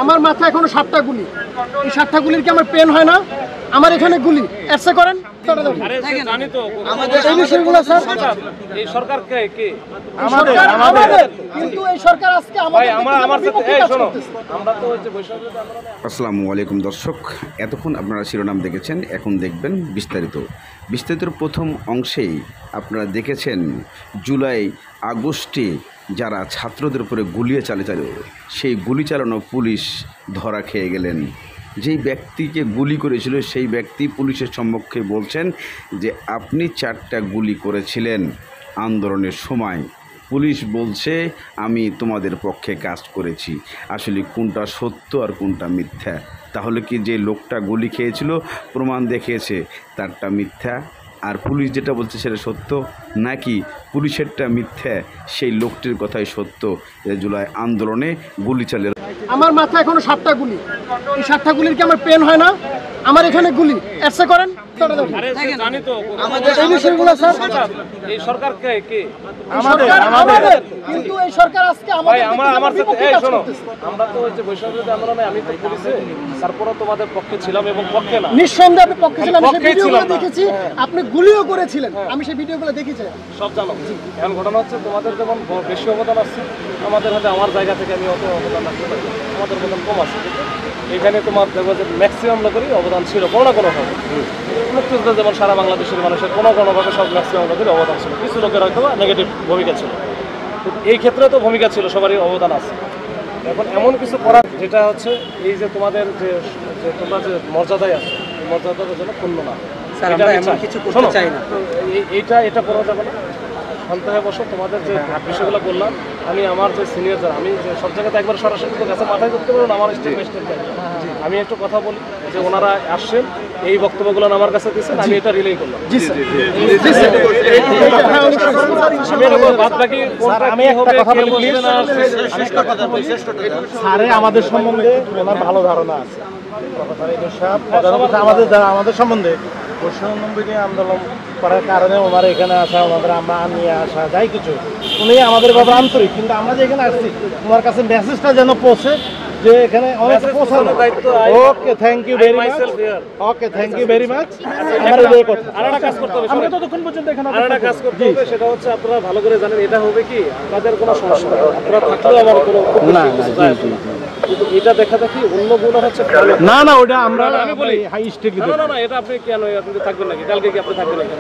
আমার মাথায় এখনো 7টা গুলি। এই 7টা গুলির কি আমার পেন হয় না? আমার এখানে গুলি এসে করেন জানি তো আমাদের এই বিষয়গুলো স্যার এই সরকার কে আমাদের কিন্তু এই সরকার আজকে আমাদের আমার সাথে এই শোনো আমরা তো হচ্ছে বৈষম্য আন্দোলনে। আসসালামু আলাইকুম দর্শক, এতক্ষণ আপনারা শিরোনাম দেখেছেন, এখন দেখবেন বিস্তারিতর প্রথম অংশেই আপনারা দেখেছেন জুলাই আগস্টে যারা ছাত্রদের উপরে গুলি চালালো সেই গুলি চালানো পুলিশ ধরা খেয়ে গেলেন। যেই ব্যক্তিকে গুলি করেছিল সেই ব্যক্তি পুলিশের সম্মুখে বলছেন যে আপনি 4টা গুলি করেছিলেন আন্দোলনের সময়। পুলিশ বলছে আমি তোমাদের পক্ষে কাজ করেছি। আসলে কোনটা সত্য আর কোনটা মিথ্যা? তাহলে কি যে লোকটা গুলি খেয়েছিল প্রমাণ দেখিয়েছে তারটা মিথ্যা, আর পুলিশ যেটা বলছে সেটা সত্য, নাকি পুলিশেরটা মিথ্যা সেই লোকটির কথাই সত্য যে জুলাই আন্দোলনে গুলি চালিয়ে? আমার মাথায় এখনো 7টা গুলি। এই 7টা গুলির কি আমার পেন হয় না? আমার এখানে গুলি এসে করেন জানি তো আমাদের এই বিষয়গুলো স্যার এই সরকার কে আমাদের কিন্তু এই সরকার আজকে আমার সাথে এই শোনো আমরা তো হচ্ছে বৈষম্য আন্দোলনে আমি তো পুলিশে তারপরও তোমাদের পক্ষে ছিলাম এবং পক্ষে না নিঃসন্দেহে আপনি পক্ষে ছিলেন। সেই ভিডিওগুলো দেখেছি, আপনি গুলিও করেছিলেন, আমি সেই ভিডিওগুলো দেখেছি সব জানো। এখন ঘটনা হচ্ছে তোমাদের যেমন বেশি অবদান আসছে, আমাদের হাতে আমার জায়গা থেকে আমি অত অবদান রাখতে পারি, আমাদের অবদান কম আছে। এখানে তোমার দেখবো যে ম্যাক্সিমাম লোকেরই অবদান ছিল কোনো না কোনোভাবে। মুক্তিযুদ্ধ যেমন সারা বাংলাদেশের মানুষের কোনোভাবে সব ম্যাক্সিমাম লোকের অবদান ছিল, কিছু লোকের হয়তো নেগেটিভ ভূমিকা ছিল, এই ক্ষেত্রে তো ভূমিকা ছিল, সবারই অবদান আছে। এখন এমন কিছু করার যেটা হচ্ছে এই যে তোমাদের যে তোমরা যে মর্যাদায় আছে এই মর্যাদাটা যেন ক্ষুণ্ণ না, এটা করা যাবে না। শান্ত হয়ে বসো। তোমাদের যে বিষয়গুলো বললাম আমি আমার যে সিনিয়র যারা, আমি যে সব জায়গাতে একবার সরাসরি তো কাছে মাথায় করতে পারবো না, আমার স্টেপ বাই স্টেপ আমি একটু কথা বলি যে ওনারা আসছেন এই বক্তব্যগুলো আমার কাছে দিচ্ছেন, আমি এটা রিলেই করলাম। বাদ বাকি আমি একটা কথা বলি প্লিজ। স্যারে আমাদের সম্বন্ধে ওনার ভালো ধারণা আছে, আমাদের সম্বন্ধে 95 আন্দোলন করার কারণে ওনারা এখানে আসা, ওনাদের আমরা নিয়ে আসা যাই কিছু উনি আমাদের ব্যাপারে আন্তরিক। কিন্তু আমরা যে এখানে আসছি ওনার কাছে মেসেজটা যেন পৌঁছে যে এখানে অনেক পৌঁছানো। Okay, thank you very much. Okay, thank you very much. আমরা এই কথা আরেকটা কাজ করতে হবে, আমরা ততক্ষণ পর্যন্ত এখানে আরেকটা কাজ করতে হবে, সেটা হচ্ছে আপনারা ভালো করে জানেন এটা হবে কি আপনাদের কোনো সমস্যা নেই, আপনারা থাকলেও আমার কোনো কিন্তু এটা দেখা দেখি অন্যগুলো হচ্ছে না না ওটা আমরা আমি বলি হাই স্টেক না এটা আপনি কেন আপনি থাকবেন নাকি কালকে কি আপনি থাকবেন নাকি?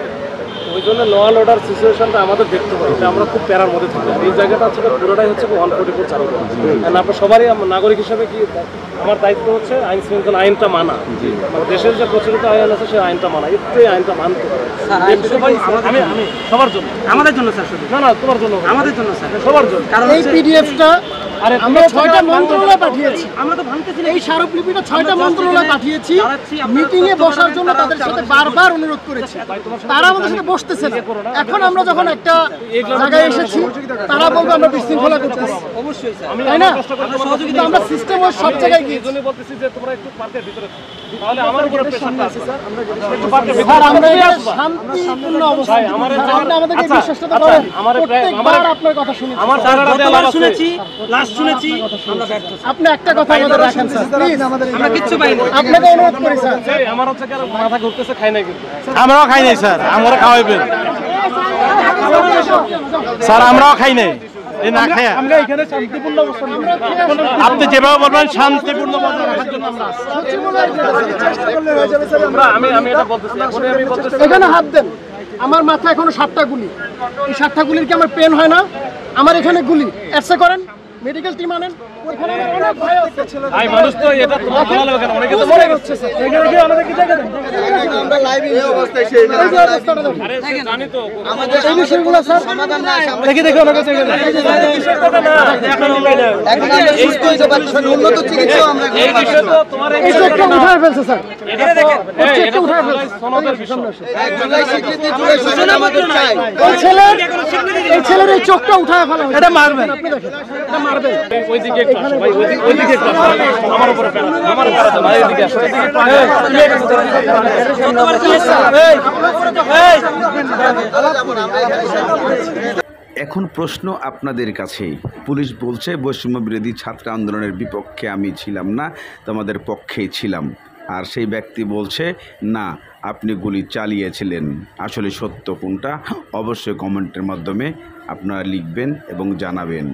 ওই জন্য ল অ্যান্ড অর্ডার সিচুয়েশনটা আমাদের দেখতে হবে, এটা আমরা খুব প্যারার মধ্যে থাকবো। এই জায়গাটা হচ্ছে পুরোটাই হচ্ছে 144 চালু করা। আপনার সবারই নাগরিক হিসেবে কি আমার দায়িত্ব হচ্ছে আইন শৃঙ্খলা আইনটা মানা, দেশের যে প্রচলিত আইন আছে সেই আইনটা মানা, এতে আইনটা মানতে হবে আমি সবার জন্য, আমাদের জন্য স্যার, শুধু না তোমার জন্য, আমাদের জন্য স্যার, সবার জন্য। কারণ এই পিডিএফটা আমরা 6টা মন্ত্রণালয়ে পাঠিয়েছি, আমরা তো ভাঙতেছি এই স্মারকলিপিটা 6টা মন্ত্রণালয়ে পাঠিয়েছি, মিটিং এ বসার জন্য তাদের সাথে বারবার অনুরোধ করেছি, তারা আমাদের সাথে বসতেছে না। এখন আমরা যখন একটা জায়গায় এসেছি তারা বলবে আমরা বিশৃঙ্খলা করতেছি, অবশ্যই স্যার, তাই না? আমরা সিস্টেম ওই সব জায়গায় গিয়ে জন্য বলতেছি যে তোমরা একটু পার্কের ভিতরে, তাহলে আমার উপরে প্রেসারটা আছে স্যার, আমরা একটু পার্কের ভিতরে আমরা শান্তিপূর্ণ অবস্থায় আমাদেরকে বিশ্বাসটা করেন। প্রত্যেকবার আপনার কথা শুনেছি, আমার সারাটা শুনেছি, লাস্ট শুনেছি, আমরা ব্যর্থ। আপনি একটা কথা আমাদের রাখেন স্যার, প্লিজ। আমরা কিচ্ছু পাইনি, আপনাকে অনুরোধ করি স্যার। আমার হচ্ছে কি মাথা ঘুরতেছে, খাই নাই কিন্তু আমরাও খাই নাই স্যার, আমরা খাওয়াইবেন স্যার, আমরাও খাই নাই না খাই। আমরা এখানে শান্তিপূর্ণ অবস্থান, আপনি যেভাবে বলবেন শান্তিপূর্ণ বজায় রাখার জন্য আমরা আমি এটা বলতেছি, আমি বলতেছি এখানে হাত দেন। আমার মাথায় এখনো 7টা গুলি। এই 7টা গুলির কি আমার পেন হয় না? আমার এখানে গুলি এসে করেন, মেডিকেল টিম আনেন। ওইখানে আমার অনেক ভয় আছে, ভাই মানুষ তো এটা তোমার ভালো লাগে না, অনেকে তো মরে গেছে। এখানে কি আমাদের কি জায়গা দেন? আমরা লাইভ এই অবস্থায় সেই আরে জানি তো আমাদের এই বিষয়গুলো স্যার সমাধান না আসে, আমরা দেখি ওনার কাছে গেলে এই বিষয়টা না এখন আমরা সুস্থ হইতে পারছি, উন্নত চিকিৎসা আমরা এই বিষয় তো তোমার এই চেকটা উঠায় ফেলছে স্যার, এটা দেখেন এই চেকটা উঠায় ফেলছে সনদের বিষয়। জুলাই স্বীকৃতি, জুলাই সূচনা আমাদের চাই। এই ছেলের এই চোখটা উঠায় ফেলা হয়েছে, এটা মারবেন, আপনি দেখেন এটা মারবেন। ওইদিকে একটু আসো ভাই, ওইদিকে একটু আসো, আমার উপরে প্যারা, আমার প্যারা তো ভাই, এদিকে আসো, এখন প্রশ্ন আপনাদের কাছে। পুলিশ বলছে বৈষম্য বিরোধী ছাত্র আন্দোলনের বিপক্ষে আমি ছিলাম না, তোমাদের পক্ষেই ছিলাম। আর সেই ব্যক্তি বলছে না, আপনি গুলি চালিয়েছিলেন। আসলে সত্য কোনটা অবশ্যই কমেন্টের মাধ্যমে আপনারা লিখবেন এবং জানাবেন।